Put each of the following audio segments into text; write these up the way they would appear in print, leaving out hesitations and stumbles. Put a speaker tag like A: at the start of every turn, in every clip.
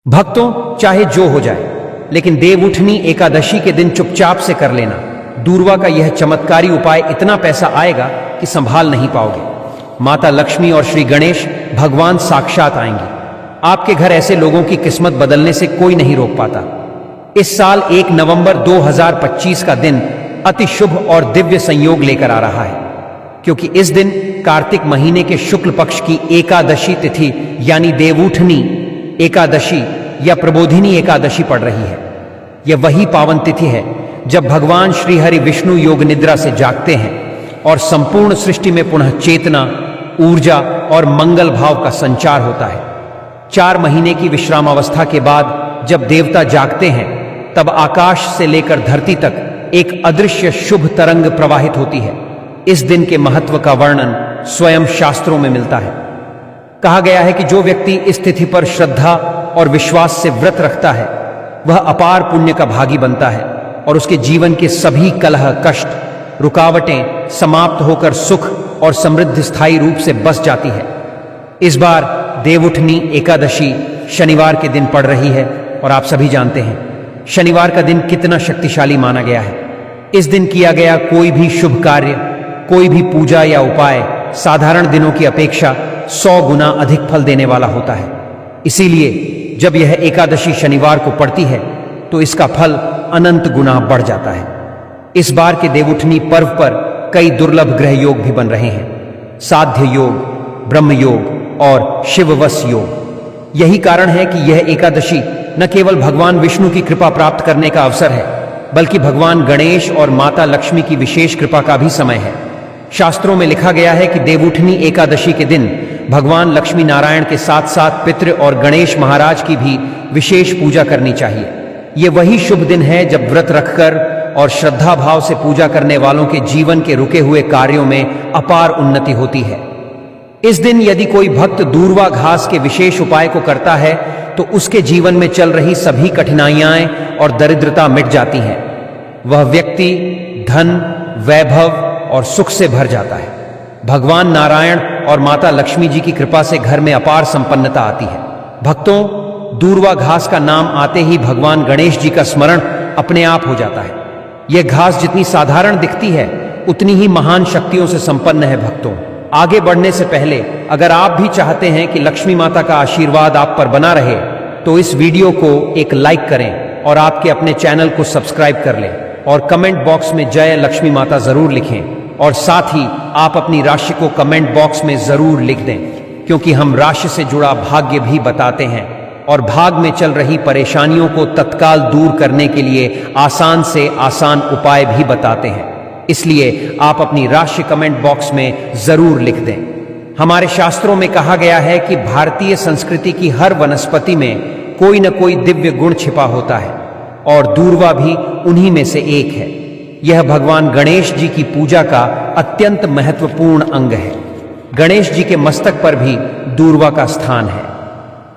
A: भक्तों, चाहे जो हो जाए, लेकिन देवउठनी एकादशी के दिन चुपचाप से कर लेना। दूर्वा का यह चमत्कारी उपाय इतना पैसा आएगा कि संभाल नहीं पाओगे। माता लक्ष्मी और श्री गणेश भगवान साक्षात आएंगे। आपके घर ऐसे लोगों की किस्मत बदलने से कोई नहीं रोक पाता। इस साल 1 नवंबर 2025 का दिन अति शुभ और दिव्य संयोग लेकर आ रहा है, क्योंकि इस दिन कार्तिक महीने के शुक्ल पक्ष की एकादशी तिथि यानी देवउठनी एकादशी या प्रबोधिनी एकादशी पड़ रही है। यह वही पावन तिथि है जब भगवान श्री हरि विष्णु योग निद्रा से जागते हैं और संपूर्ण सृष्टि में पुनः चेतना, ऊर्जा और मंगल भाव का संचार होता है। 4 महीने की विश्रामावस्था के बाद जब देवता जागते हैं, तब आकाश से लेकर धरती तक एक अदृश्य शुभ तरंग प्रवाहित होती है। इस दिन के महत्व का वर्णन स्वयं शास्त्रों में मिलता है। कहा गया है कि जो व्यक्ति इस तिथि पर श्रद्धा और विश्वास से व्रत रखता है, वह अपार पुण्य का भागी बनता है और उसके जीवन के सभी कलह, कष्ट, रुकावटें समाप्त होकर सुख और समृद्धि स्थायी रूप से बस जाती है। इस बार देवउठनी एकादशी शनिवार के दिन पड़ रही है और आप सभी जानते हैं शनिवार का दिन कितना शक्तिशाली माना गया है। इस दिन किया गया कोई भी शुभ कार्य, कोई भी पूजा या उपाय साधारण दिनों की अपेक्षा 100 गुना अधिक फल देने वाला होता है। इसीलिए जब यह एकादशी शनिवार को पड़ती है तो इसका फल अनंत गुना बढ़ जाता है। इस बार के देवउठनी पर्व पर कई दुर्लभ ग्रह योग भी बन रहे हैं। साध्य योग, ब्रह्म योग और शिववश योग। यही कारण है कि यह एकादशी न केवल भगवान विष्णु की कृपा प्राप्त करने का अवसर है, बल्कि भगवान गणेश और माता लक्ष्मी की विशेष कृपा का भी समय है। शास्त्रों में लिखा गया है कि देवउठनी एकादशी के दिन भगवान लक्ष्मी नारायण के साथ साथ पितृ और गणेश महाराज की भी विशेष पूजा करनी चाहिए। ये वही शुभ दिन है जब व्रत रखकर और श्रद्धा भाव से पूजा करने वालों के जीवन के रुके हुए कार्यों में अपार उन्नति होती है। इस दिन यदि कोई भक्त दूर्वा घास के विशेष उपाय को करता है तो उसके जीवन में चल रही सभी कठिनाइयां और दरिद्रता मिट जाती हैं। वह व्यक्ति धन, वैभव और सुख से भर जाता है। भगवान नारायण और माता लक्ष्मी जी की कृपा से घर में अपार संपन्नता आती है। भक्तों, दूर्वा घास का नाम आते ही भगवान गणेश जी का स्मरण अपने आप हो जाता है। यह घास जितनी साधारण दिखती है, उतनी ही महान शक्तियों से संपन्न है। भक्तों, आगे बढ़ने से पहले अगर आप भी चाहते हैं कि लक्ष्मी माता का आशीर्वाद आप पर बना रहे, तो इस वीडियो को एक लाइक करें और आपके अपने चैनल को सब्सक्राइब कर लें और कमेंट बॉक्स में जय लक्ष्मी माता जरूर लिखें। और साथ ही आप अपनी राशि को कमेंट बॉक्स में जरूर लिख दें, क्योंकि हम राशि से जुड़ा भाग्य भी बताते हैं और भाग में चल रही परेशानियों को तत्काल दूर करने के लिए आसान से आसान उपाय भी बताते हैं। इसलिए आप अपनी राशि कमेंट बॉक्स में जरूर लिख दें। हमारे शास्त्रों में कहा गया है कि भारतीय संस्कृति की हर वनस्पति में कोई न कोई दिव्य गुण छिपा होता है और दूर्वा भी उन्हीं में से एक है। यह भगवान गणेश जी की पूजा का अत्यंत महत्वपूर्ण अंग है। गणेश जी के मस्तक पर भी दूर्वा का स्थान है।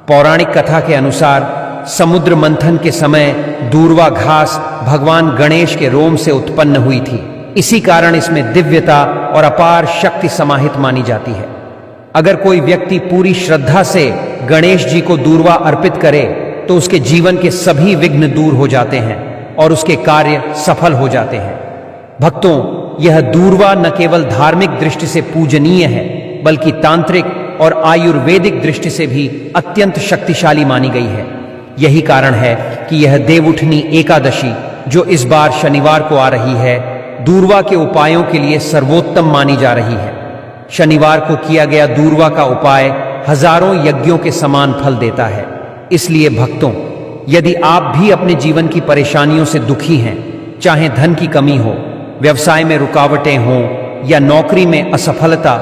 A: पौराणिक कथा के अनुसार समुद्र मंथन के समय दूर्वा घास भगवान गणेश के रोम से उत्पन्न हुई थी। इसी कारण इसमें दिव्यता और अपार शक्ति समाहित मानी जाती है। अगर कोई व्यक्ति पूरी श्रद्धा से गणेश जी को दूर्वा अर्पित करे तो उसके जीवन के सभी विघ्न दूर हो जाते हैं और उसके कार्य सफल हो जाते हैं। भक्तों, यह दूर्वा न केवल धार्मिक दृष्टि से पूजनीय है, बल्कि तांत्रिक और आयुर्वेदिक दृष्टि से भी अत्यंत शक्तिशाली मानी गई है। यही कारण है कि यह देवउठनी एकादशी, जो इस बार शनिवार को आ रही है, दूर्वा के उपायों के लिए सर्वोत्तम मानी जा रही है। शनिवार को किया गया दूर्वा का उपाय हजारों यज्ञों के समान फल देता है। इसलिए भक्तों, यदि आप भी अपने जीवन की परेशानियों से दुखी हैं, चाहे धन की कमी हो, व्यवसाय में रुकावटें हों या नौकरी में असफलता,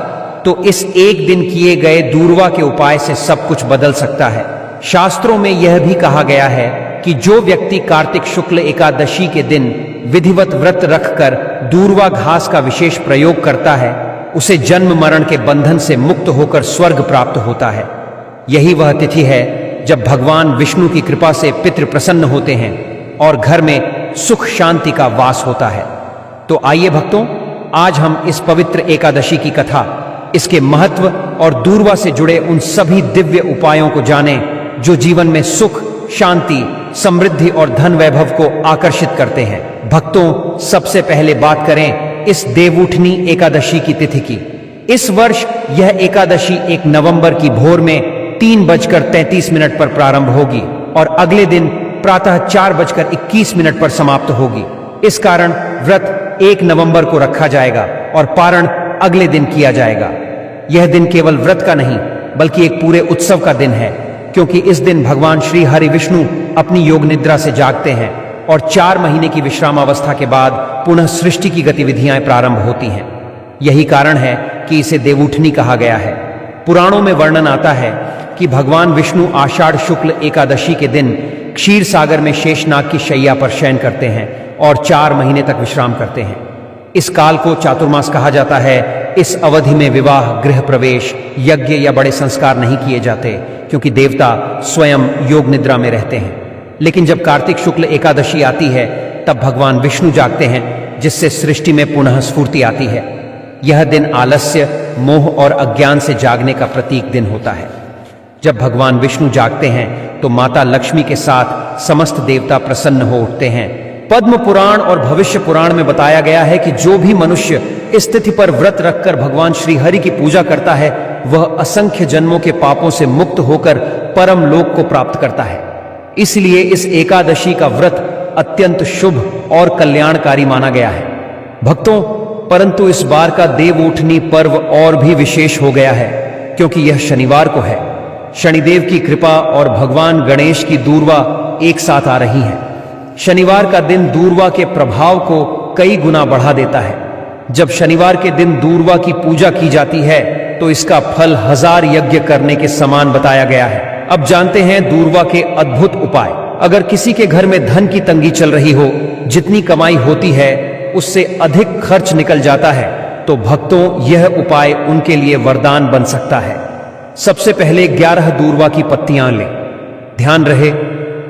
A: तो इस एक दिन किए गए दूर्वा के उपाय से सब कुछ बदल सकता है। शास्त्रों में यह भी कहा गया है कि जो व्यक्ति कार्तिक शुक्ल एकादशी के दिन विधिवत व्रत रखकर दूर्वा घास का विशेष प्रयोग करता है, उसे जन्म मरण के बंधन से मुक्त होकर स्वर्ग प्राप्त होता है। यही वह तिथि है जब भगवान विष्णु की कृपा से पितृ प्रसन्न होते हैं और घर में सुख शांति का वास होता है। तो आइए भक्तों, आज हम इस पवित्र एकादशी की कथा, इसके महत्व और दूर्वा से जुड़े उन सभी दिव्य उपायों को जानें जो जीवन में सुख, शांति, समृद्धि और धन वैभव को आकर्षित करते हैं। भक्तों, सबसे पहले बात करें इस देवउठनी एकादशी की तिथि की। इस वर्ष यह एकादशी 1 नवंबर की भोर में 3:33 पर प्रारंभ होगी और अगले दिन प्रातः 4:21 पर समाप्त होगी। इस कारण व्रत 1 नवंबर को रखा जाएगा और पारण अगले दिन किया जाएगा। यह दिन केवल व्रत का नहीं बल्कि एक पूरे उत्सव का दिन है, क्योंकि इस दिन भगवान श्री हरि विष्णु अपनी योग निद्रा से जागते हैं और 4 महीने की विश्रामावस्था के बाद पुनः सृष्टि की गतिविधियां प्रारंभ होती हैं। यही कारण है कि इसे देवउठनी कहा गया है। पुराणों में वर्णन आता है कि भगवान विष्णु आषाढ़ शुक्ल एकादशी के दिन क्षीर सागर में शेषनाग की शैया पर शयन करते हैं और 4 महीने तक विश्राम करते हैं। इस काल को चातुर्मास कहा जाता है। इस अवधि में विवाह, गृह प्रवेश, यज्ञ या बड़े संस्कार नहीं किए जाते, क्योंकि देवता स्वयं योग निद्रा में रहते हैं। लेकिन जब कार्तिक शुक्ल एकादशी आती है तब भगवान विष्णु जागते हैं, जिससे सृष्टि में पुनः स्फूर्ति आती है। यह दिन आलस्य, मोह और अज्ञान से जागने का प्रतीक दिन होता है। जब भगवान विष्णु जागते हैं तो माता लक्ष्मी के साथ समस्त देवता प्रसन्न हो उठते हैं। पद्म पुराण और भविष्य पुराण में बताया गया है कि जो भी मनुष्य इस तिथि पर व्रत रखकर भगवान श्री हरि की पूजा करता है वह असंख्य जन्मों के पापों से मुक्त होकर परम लोक को प्राप्त करता है। इसलिए इस एकादशी का व्रत अत्यंत शुभ और कल्याणकारी माना गया है। भक्तों, परंतु इस बार का देवउठनी पर्व और भी विशेष हो गया है, क्योंकि यह शनिवार को है। शनिदेव की कृपा और भगवान गणेश की दूर्वा एक साथ आ रही है। शनिवार का दिन दूर्वा के प्रभाव को कई गुना बढ़ा देता है। जब शनिवार के दिन दूर्वा की पूजा की जाती है तो इसका फल 1000 यज्ञ करने के समान बताया गया है। अब जानते हैं दूर्वा के अद्भुत उपाय। अगर किसी के घर में धन की तंगी चल रही हो, जितनी कमाई होती है उससे अधिक खर्च निकल जाता है, तो भक्तों यह उपाय उनके लिए वरदान बन सकता है। सबसे पहले 11 दूर्वा की पत्तियां लें। ध्यान रहे,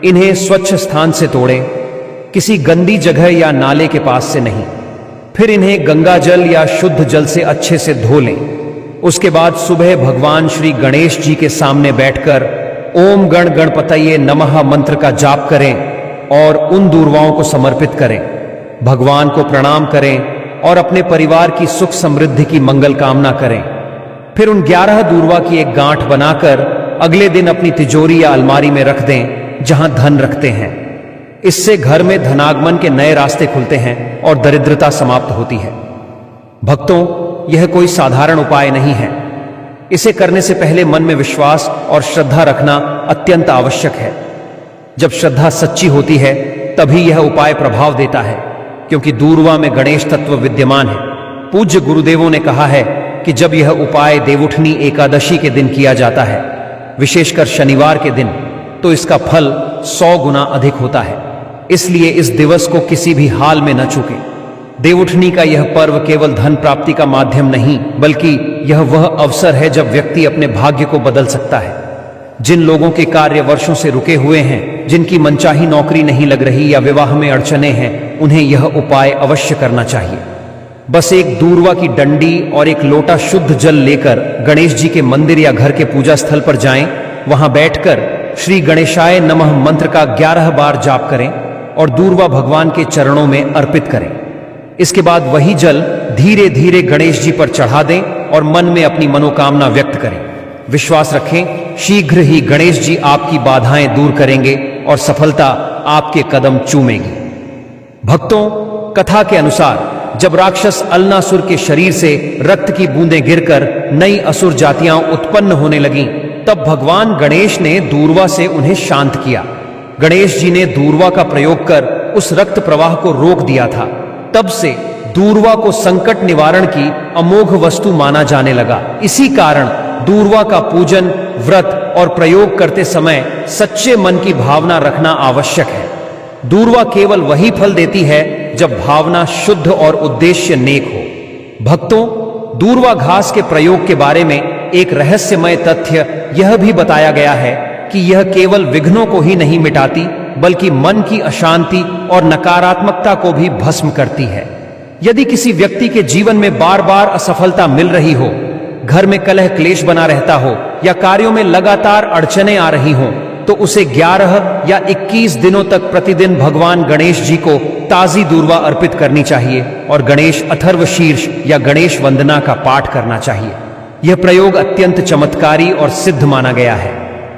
A: इन्हें स्वच्छ स्थान से तोड़ें, किसी गंदी जगह या नाले के पास से नहीं। फिर इन्हें गंगा जल या शुद्ध जल से अच्छे से धो लें। उसके बाद सुबह भगवान श्री गणेश जी के सामने बैठकर ओम गण गणपतये नमः मंत्र का जाप करें और उन दूर्वाओं को समर्पित करें। भगवान को प्रणाम करें और अपने परिवार की सुख समृद्धि की मंगल कामना करें। फिर उन 11 दूर्वा की एक गांठ बनाकर अगले दिन अपनी तिजोरी या अलमारी में रख दें, जहां धन रखते हैं। इससे घर में धनागमन के नए रास्ते खुलते हैं और दरिद्रता समाप्त होती है। भक्तों, यह कोई साधारण उपाय नहीं है। इसे करने से पहले मन में विश्वास और श्रद्धा रखना अत्यंत आवश्यक है। जब श्रद्धा सच्ची होती है तभी यह उपाय प्रभाव देता है, क्योंकि दूर्वा में गणेश तत्व विद्यमान है। पूज्य गुरुदेवों ने कहा है कि जब यह उपाय देवउठनी एकादशी के दिन किया जाता है, विशेषकर शनिवार के दिन, तो इसका फल 100 गुना अधिक होता है। इसलिए इस दिवस को किसी भी हाल में न चूकें। देवउठनी का यह पर्व केवल धन प्राप्ति का माध्यम नहीं, बल्कि यह वह अवसर है जब व्यक्ति अपने भाग्य को बदल सकता है। जिन लोगों के कार्य वर्षों से रुके हुए हैं, जिनकी मनचाही नौकरी नहीं लग रही या विवाह में अड़चने हैं, उन्हें यह उपाय अवश्य करना चाहिए। बस एक दूर्वा की डंडी और एक लोटा शुद्ध जल लेकर गणेश जी के मंदिर या घर के पूजा स्थल पर जाएं। वहां बैठकर श्री गणेशाय नमः मंत्र का 11 बार जाप करें और दूर्वा भगवान के चरणों में अर्पित करें। इसके बाद वही जल धीरे धीरे गणेश जी पर चढ़ा दें और मन में अपनी मनोकामना व्यक्त करें। विश्वास रखें, शीघ्र ही गणेश जी आपकी बाधाएं दूर करेंगे और सफलता आपके कदम चूमेगी। भक्तों, कथा के अनुसार जब राक्षस अलनासुर के शरीर से रक्त की बूंदें गिरकर नई असुर जातियां उत्पन्न होने लगीं, तब भगवान गणेश ने दूर्वा से उन्हें शांत किया। गणेश जी ने दूर्वा का प्रयोग कर उस रक्त प्रवाह को रोक दिया था। तब से दूर्वा को संकट निवारण की अमोघ वस्तु माना जाने लगा। इसी कारण दूर्वा का पूजन, व्रत और प्रयोग करते समय सच्चे मन की भावना रखना आवश्यक है। दूर्वा केवल वही फल देती है जब भावना शुद्ध और उद्देश्य नेक हो। भक्तों, दूर्वा घास के प्रयोग के बारे में एक रहस्यमय तथ्य यह भी बताया गया है कि यह केवल विघ्नों को ही नहीं मिटाती, बल्कि मन की अशांति और नकारात्मकता को भी भस्म करती है। यदि किसी व्यक्ति के जीवन में बार बार असफलता मिल रही हो, घर में कलह क्लेश बना रहता हो या कार्यों में लगातार अड़चनें आ रही हो, तो उसे 11 या 21 दिनों तक प्रतिदिन भगवान गणेश जी को ताजी दूर्वा अर्पित करनी चाहिए और गणेश अथर्व शीर्ष या गणेश वंदना का पाठ करना चाहिए। यह प्रयोग अत्यंत चमत्कारी और सिद्ध माना गया है।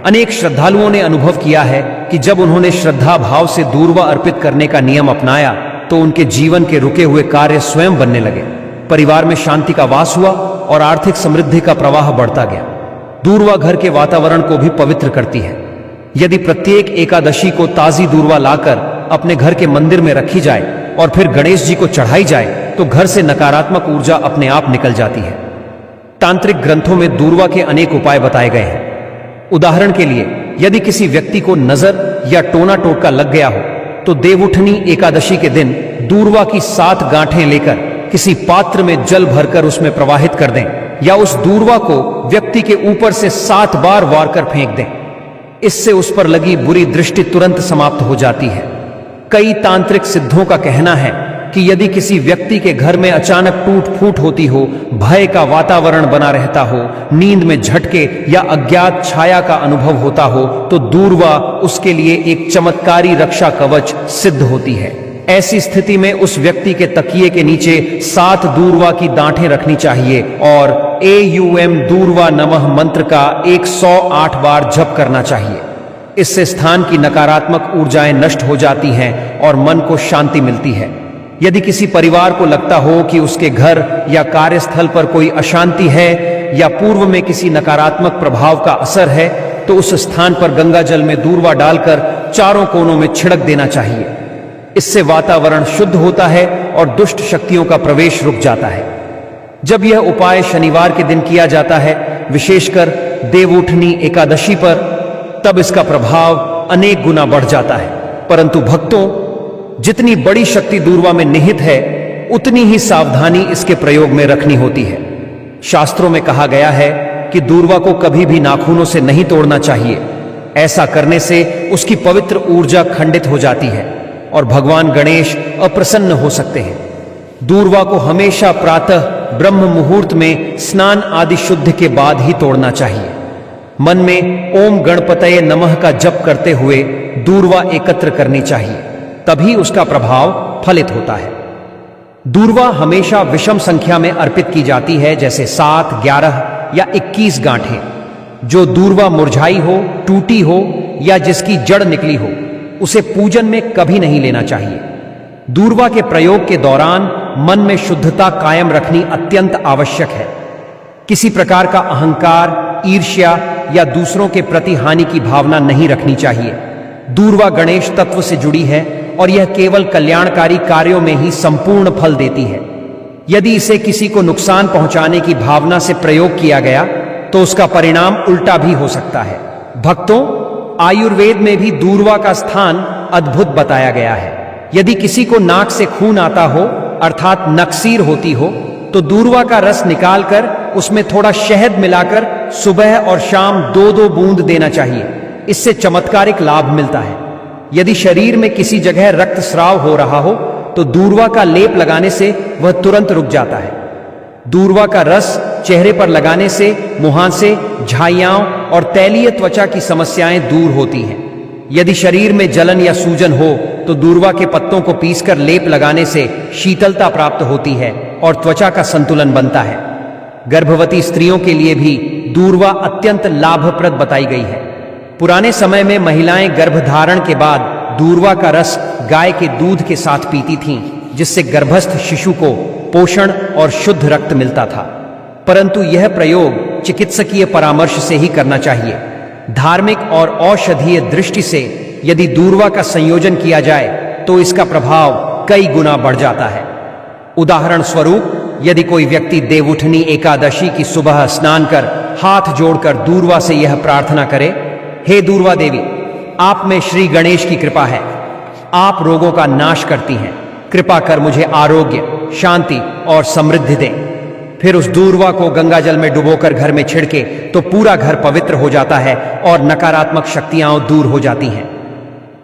A: अनेक श्रद्धालुओं ने अनुभव किया है कि जब उन्होंने श्रद्धा भाव से दूर्वा अर्पित करने का नियम अपनाया तो उनके जीवन के रुके हुए कार्य स्वयं बनने लगे, परिवार में शांति का वास हुआ और आर्थिक समृद्धि का प्रवाह बढ़ता गया। दूर्वा घर के वातावरण को भी पवित्र करती है। यदि प्रत्येक एकादशी को ताजी दूर्वा लाकर अपने घर के मंदिर में रखी जाए और फिर गणेश जी को चढ़ाई जाए तो घर से नकारात्मक ऊर्जा अपने आप निकल जाती है। तांत्रिक ग्रंथों में दूर्वा के अनेक उपाय बताए गए हैं। उदाहरण के लिए, यदि किसी व्यक्ति को नजर या टोना टोटका लग गया हो तो देवउठनी एकादशी के दिन दूर्वा की 7 गांठें लेकर किसी पात्र में जल भरकर उसमें प्रवाहित कर दें या उस दूर्वा को व्यक्ति के ऊपर से 7 बार वार कर फेंक दें। इससे उस पर लगी बुरी दृष्टि तुरंत समाप्त हो जाती है। कई तांत्रिक सिद्धों का कहना है कि यदि किसी व्यक्ति के घर में अचानक टूट फूट होती हो, भय का वातावरण बना रहता हो, नींद में झटके या अज्ञात छाया का अनुभव होता हो तो दूर्वा उसके लिए एक चमत्कारी रक्षा कवच सिद्ध होती है। ऐसी स्थिति में उस व्यक्ति के तकिए के नीचे 7 दूर्वा की डांठें रखनी चाहिए और AUM दूर्वा नमः मंत्र का 108 बार जप करना चाहिए। इससे स्थान की नकारात्मक ऊर्जाएं नष्ट हो जाती हैं और मन को शांति मिलती है। यदि किसी परिवार को लगता हो कि उसके घर या कार्यस्थल पर कोई अशांति है या पूर्व में किसी नकारात्मक प्रभाव का असर है तो उस स्थान पर गंगा जल में दूर्वा डालकर चारों कोनों में छिड़क देना चाहिए। इससे वातावरण शुद्ध होता है और दुष्ट शक्तियों का प्रवेश रुक जाता है। जब यह उपाय शनिवार के दिन किया जाता है, विशेषकर देवउठनी एकादशी पर, तब इसका प्रभाव अनेक गुना बढ़ जाता है। परंतु भक्तों, जितनी बड़ी शक्ति दूर्वा में निहित है उतनी ही सावधानी इसके प्रयोग में रखनी होती है। शास्त्रों में कहा गया है कि दूर्वा को कभी भी नाखूनों से नहीं तोड़ना चाहिए। ऐसा करने से उसकी पवित्र ऊर्जा खंडित हो जाती है और भगवान गणेश अप्रसन्न हो सकते हैं। दूर्वा को हमेशा प्रातः ब्रह्म मुहूर्त में स्नान आदि शुद्ध के बाद ही तोड़ना चाहिए। मन में ओम गणपतये नमः का जप करते हुए दूर्वा एकत्र करनी चाहिए, तभी उसका प्रभाव फलित होता है। दूर्वा हमेशा विषम संख्या में अर्पित की जाती है, जैसे 7, 11 या 21 गांठें। जो दूर्वा मुरझाई हो, टूटी हो या जिसकी जड़ निकली हो, उसे पूजन में कभी नहीं लेना चाहिए। दूर्वा के प्रयोग के दौरान मन में शुद्धता कायम रखनी अत्यंत आवश्यक है। किसी प्रकार का अहंकार, ईर्ष्या या दूसरों के प्रति हानि की भावना नहीं रखनी चाहिए। दूर्वा गणेश तत्व से जुड़ी है और यह केवल कल्याणकारी कार्यों में ही संपूर्ण फल देती है। यदि इसे किसी को नुकसान पहुंचाने की भावना से प्रयोग किया गया तो उसका परिणाम उल्टा भी हो सकता है। भक्तों, आयुर्वेद में भी दूर्वा का स्थान अद्भुत बताया गया है। यदि किसी को नाक से खून आता हो, अर्थात नक्सीर होती हो, तो दूर्वा का रस निकालकर उसमें थोड़ा शहद मिलाकर सुबह और शाम 2-2 बूंद देना चाहिए। इससे चमत्कारिक लाभ मिलता है। यदि शरीर में किसी जगह रक्तस्राव हो रहा हो तो दूर्वा का लेप लगाने से वह तुरंत रुक जाता है। दूर्वा का रस चेहरे पर लगाने से मुहांसे, झाइयाओं और तैलीय त्वचा की समस्याएं दूर होती हैं। यदि शरीर में जलन या सूजन हो तो दूर्वा के पत्तों को पीसकर लेप लगाने से शीतलता प्राप्त होती है और त्वचा का संतुलन बनता है। गर्भवती स्त्रियों के लिए भी दूर्वा अत्यंत लाभप्रद बताई गई है। पुराने समय में महिलाएं गर्भधारण के बाद दूर्वा का रस गाय के दूध के साथ पीती थीं, जिससे गर्भस्थ शिशु को पोषण और शुद्ध रक्त मिलता था। परंतु यह प्रयोग चिकित्सकीय परामर्श से ही करना चाहिए। धार्मिक और औषधीय दृष्टि से यदि दूर्वा का संयोजन किया जाए तो इसका प्रभाव कई गुना बढ़ जाता है। उदाहरण स्वरूप, यदि कोई व्यक्ति देवउठनी एकादशी की सुबह स्नान कर हाथ जोड़कर दूर्वा से यह प्रार्थना करे, हे दूर्वा देवी, आप में श्री गणेश की कृपा है, आप रोगों का नाश करती हैं, कृपा कर मुझे आरोग्य, शांति और समृद्धि दें। फिर उस दूर्वा को गंगा जल में डुबोकर घर में छिड़के तो पूरा घर पवित्र हो जाता है और नकारात्मक शक्तियां दूर हो जाती हैं।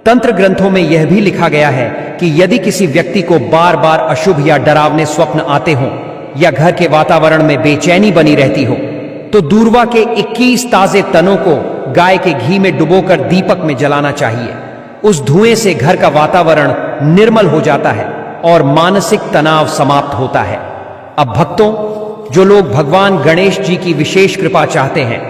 A: तंत्र ग्रंथों में यह भी लिखा गया है कि यदि किसी व्यक्ति को बार बार अशुभ या डरावने स्वप्न आते हों या घर के वातावरण में बेचैनी बनी रहती हो तो दूर्वा के 21 ताजे तनों को गाय के घी में डुबोकर दीपक में जलाना चाहिए। उस धुएं से घर का वातावरण निर्मल हो जाता है और मानसिक तनाव समाप्त होता है। अब भक्तों, जो लोग भगवान गणेश जी की विशेष कृपा चाहते हैं,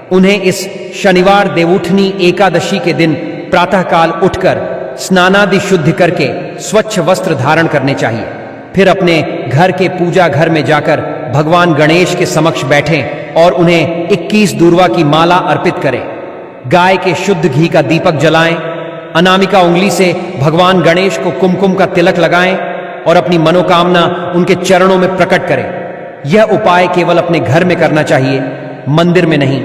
A: उन्हें इस शनिवार देवउठनी एकादशी के दिन प्रातःकाल उठकर स्नानादि शुद्ध करके स्वच्छ वस्त्र धारण करने चाहिए। फिर अपने घर के पूजा घर में जाकर भगवान गणेश के समक्ष बैठें और उन्हें 21 दूर्वा की माला अर्पित करें। गाय के शुद्ध घी का दीपक जलाएं, अनामिका उंगली से भगवान गणेश को कुमकुम का तिलक लगाएं और अपनी मनोकामना उनके चरणों में प्रकट करें। यह उपाय केवल अपने घर में करना चाहिए, मंदिर में नहीं।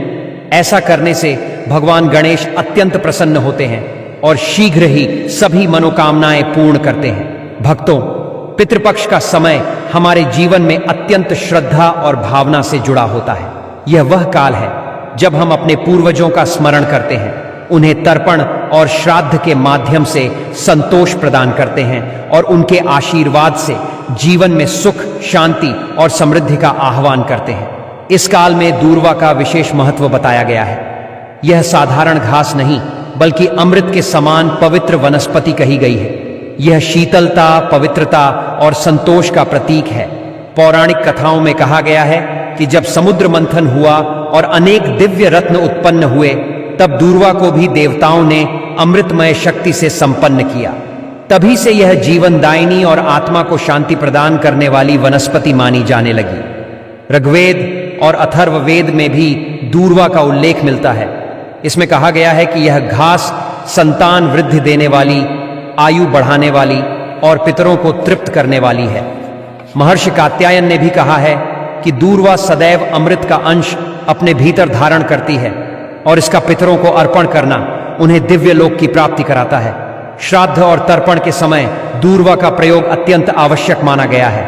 A: ऐसा करने से भगवान गणेश अत्यंत प्रसन्न होते हैं और शीघ्र ही सभी मनोकामनाएं पूर्ण करते हैं। भक्तों, पितृपक्ष का समय हमारे जीवन में अत्यंत श्रद्धा और भावना से जुड़ा होता है। यह वह काल है जब हम अपने पूर्वजों का स्मरण करते हैं, उन्हें तर्पण और श्राद्ध के माध्यम से संतोष प्रदान करते हैं और उनके आशीर्वाद से जीवन में सुख, शांति और समृद्धि का आह्वान करते हैं। इस काल में दूर्वा का विशेष महत्व बताया गया है। यह साधारण घास नहीं, बल्कि अमृत के समान पवित्र वनस्पति कही गई है। यह शीतलता, पवित्रता और संतोष का प्रतीक है। पौराणिक कथाओं में कहा गया है कि जब समुद्र मंथन हुआ और अनेक दिव्य रत्न उत्पन्न हुए, तब दूर्वा को भी देवताओं ने अमृतमय शक्ति से संपन्न किया। तभी से यह जीवनदायिनी और आत्मा को शांति प्रदान करने वाली वनस्पति मानी जाने लगी। ऋग्वेद और अथर्ववेद में भी दूर्वा का उल्लेख मिलता है। इसमें कहा गया है कि यह घास संतान वृद्धि देने वाली, आयु बढ़ाने वाली और पितरों को तृप्त करने वाली है। महर्षि कात्यायन ने भी कहा है कि दूर्वा सदैव अमृत का अंश अपने भीतर धारण करती है और इसका पितरों को अर्पण करना उन्हें दिव्य लोक की प्राप्ति कराता है। श्राद्ध और तर्पण के समय दूर्वा का प्रयोग अत्यंत आवश्यक माना गया है।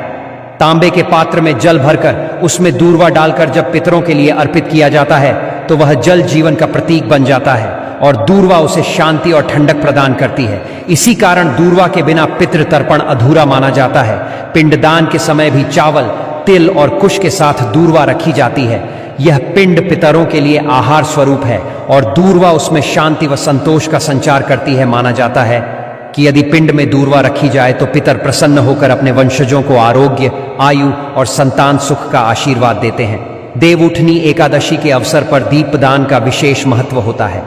A: तांबे के पात्र में जल भरकर उसमें दूर्वा डालकर जब पितरों के लिए अर्पित किया जाता है, तो वह जल जीवन का प्रतीक बन जाता है और दूर्वा उसे शांति और ठंडक प्रदान करती है। इसी कारण दूर्वा के बिना पितृ तर्पण अधूरा माना जाता है। पिंडदान के समय भी चावल, तिल और कुश के साथ दूर्वा रखी जाती है। यह पिंड पितरों के लिए आहार स्वरूप है और दूर्वा उसमें शांति व संतोष का संचार करती है। माना जाता है कि यदि पिंड में दूर्वा रखी जाए तो पितर प्रसन्न होकर अपने वंशजों को आरोग्य, आयु और संतान सुख का आशीर्वाद देते हैं। देवउठनी एकादशी के अवसर पर दीपदान का विशेष महत्व होता है।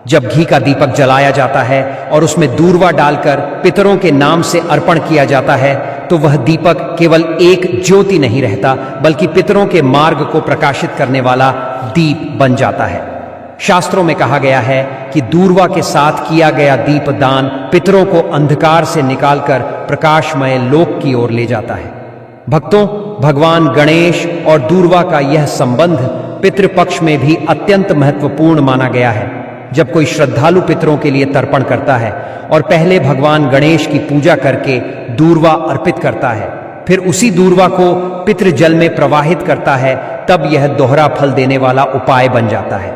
A: जब घी का दीपक जलाया जाता है और उसमें दूर्वा डालकर पितरों के नाम से अर्पण किया जाता है, तो वह दीपक केवल एक ज्योति नहीं रहता, बल्कि पितरों के मार्ग को प्रकाशित करने वाला दीप बन जाता है। शास्त्रों में कहा गया है कि दूर्वा के साथ किया गया दीपदान पितरों को अंधकार से निकालकर प्रकाशमय लोक की ओर ले जाता है। भक्तों, भगवान गणेश और दूर्वा का यह संबंध पितृपक्ष में भी अत्यंत महत्वपूर्ण माना गया है। जब कोई श्रद्धालु पितरों के लिए तर्पण करता है और पहले भगवान गणेश की पूजा करके दूर्वा अर्पित करता है, फिर उसी दूर्वा को पितृजल में प्रवाहित करता है, तब यह दोहरा फल देने वाला उपाय बन जाता है।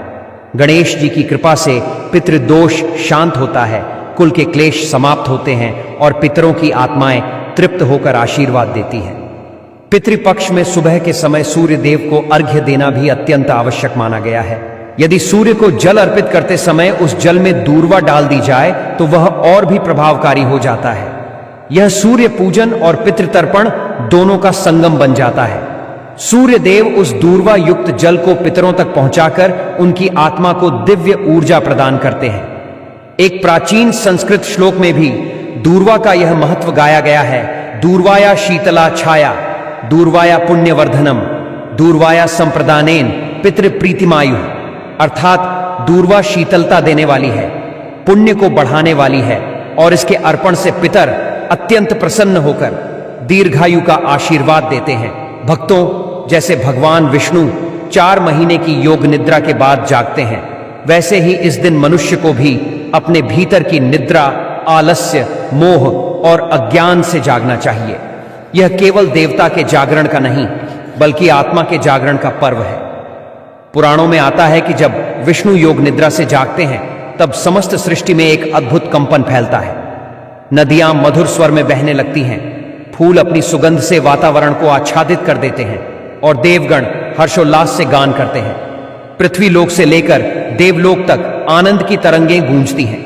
A: गणेश जी की कृपा से पितृदोष शांत होता है, कुल के क्लेश समाप्त होते हैं और पितरों की आत्माएं तृप्त होकर आशीर्वाद देती हैं। पितृपक्ष में सुबह के समय सूर्य देव को अर्घ्य देना भी अत्यंत आवश्यक माना गया है। यदि सूर्य को जल अर्पित करते समय उस जल में दूर्वा डाल दी जाए तो वह और भी प्रभावकारी हो जाता है। यह सूर्य पूजन और पितृतर्पण दोनों का संगम बन जाता है। सूर्य देव उस दूर्वा युक्त जल को पितरों तक पहुंचाकर उनकी आत्मा को दिव्य ऊर्जा प्रदान करते हैं। एक प्राचीन संस्कृत श्लोक में भी दूर्वा का यह महत्व गाया गया है। दूर्वाया शीतला छाया, दूर्वाया पुण्यवर्धनम, दूर्वाया संप्रदानेन पितृप्रीतिमायु। अर्थात दूर्वा शीतलता देने वाली है, पुण्य को बढ़ाने वाली है और इसके अर्पण से पितर अत्यंत प्रसन्न होकर दीर्घायु का आशीर्वाद देते हैं। भक्तों, जैसे भगवान विष्णु 4 महीने की योग निद्रा के बाद जागते हैं, वैसे ही इस दिन मनुष्य को भी अपने भीतर की निद्रा, आलस्य, मोह और अज्ञान से जागना चाहिए। यह केवल देवता के जागरण का नहीं, बल्कि आत्मा के जागरण का पर्व है। पुराणों में आता है कि जब विष्णु योग निद्रा से जागते हैं, तब समस्त सृष्टि में एक अद्भुत कंपन फैलता है। नदियां मधुर स्वर में बहने लगती हैं, फूल अपनी सुगंध से वातावरण को आच्छादित कर देते हैं और देवगण हर्षोल्लास से गान करते हैं। पृथ्वी लोक से लेकर देवलोक तक आनंद की तरंगें गूंजती हैं।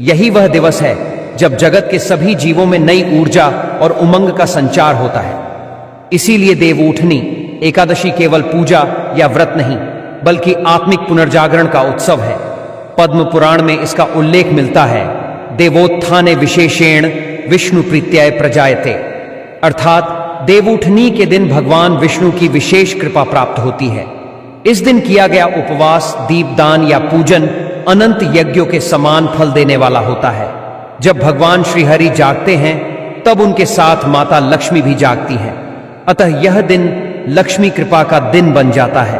A: यही वह दिवस है जब जगत के सभी जीवों में नई ऊर्जा और उमंग का संचार होता है। इसीलिए देवउठनी एकादशी केवल पूजा या व्रत नहीं, बल्कि आत्मिक पुनर्जागरण का उत्सव है। पद्म पुराण में इसका उल्लेख मिलता है, देवोत्थाने विशेषेण विष्णु प्रीत्याय प्रजायते, अर्थात देवउठनी के दिन भगवान विष्णु की विशेष कृपा प्राप्त होती है। इस दिन किया गया उपवास, दीपदान या पूजन अनंत यज्ञों के समान फल देने वाला होता है। जब भगवान श्रीहरि जागते हैं तब उनके साथ माता लक्ष्मी भी जागती हैं। अतः यह दिन लक्ष्मी कृपा का दिन बन जाता है।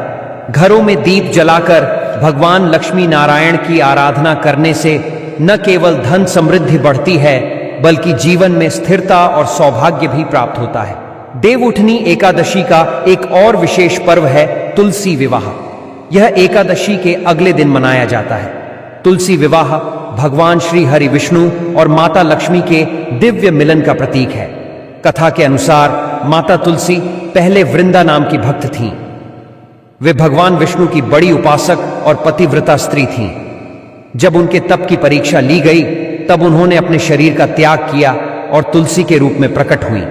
A: घरों में दीप जलाकर भगवान लक्ष्मी नारायण की आराधना करने से न केवल धन समृद्धि बढ़ती है, बल्कि जीवन में स्थिरता और सौभाग्य भी प्राप्त होता है। देवउठनी एकादशी का एक और विशेष पर्व है तुलसी विवाह। यह एकादशी के अगले दिन मनाया जाता है। तुलसी विवाह भगवान श्री हरि विष्णु और माता लक्ष्मी के दिव्य मिलन का प्रतीक है। कथा के अनुसार माता तुलसी पहले वृंदा नाम की भक्त थीं। वे भगवान विष्णु की बड़ी उपासक और पतिव्रता स्त्री थीं। जब उनके तप की परीक्षा ली गई तब उन्होंने अपने शरीर का त्याग किया और तुलसी के रूप में प्रकट हुई।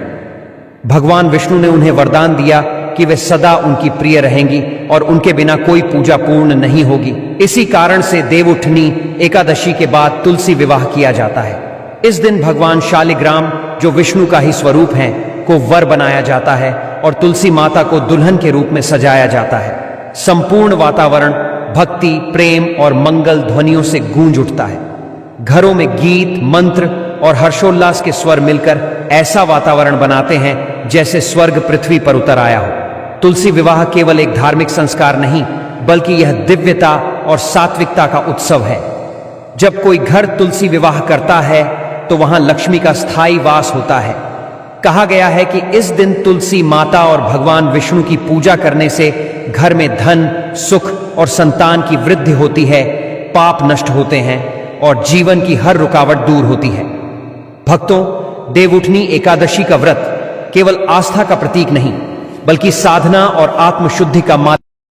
A: भगवान विष्णु ने उन्हें वरदान दिया कि वे सदा उनकी प्रिय रहेंगी और उनके बिना कोई पूजा पूर्ण नहीं होगी। इसी कारण से देवउठनी एकादशी के बाद तुलसी विवाह किया जाता है। इस दिन भगवान शालिग्राम, जो विष्णु का ही स्वरूप हैं, को वर बनाया जाता है और तुलसी माता को दुल्हन के रूप में सजाया जाता है। संपूर्ण वातावरण भक्ति, प्रेम और मंगल ध्वनियों से गूंज उठता है। घरों में गीत, मंत्र और हर्षोल्लास के स्वर मिलकर ऐसा वातावरण बनाते हैं जैसे स्वर्ग पृथ्वी पर उतर आया हो। तुलसी विवाह केवल एक धार्मिक संस्कार नहीं, बल्कि यह दिव्यता और सात्विकता का उत्सव है। जब कोई घर तुलसी विवाह करता है तो वहां लक्ष्मी का स्थायी वास होता है। कहा गया है कि इस दिन तुलसी माता और भगवान विष्णु की पूजा करने से घर में धन, सुख और संतान की वृद्धि होती है, पाप नष्ट होते हैं और जीवन की हर रुकावट दूर होती है। भक्तों, देवउठनी एकादशी का व्रत केवल आस्था का प्रतीक नहीं, बल्कि साधना और आत्मशुद्धि का माध्यम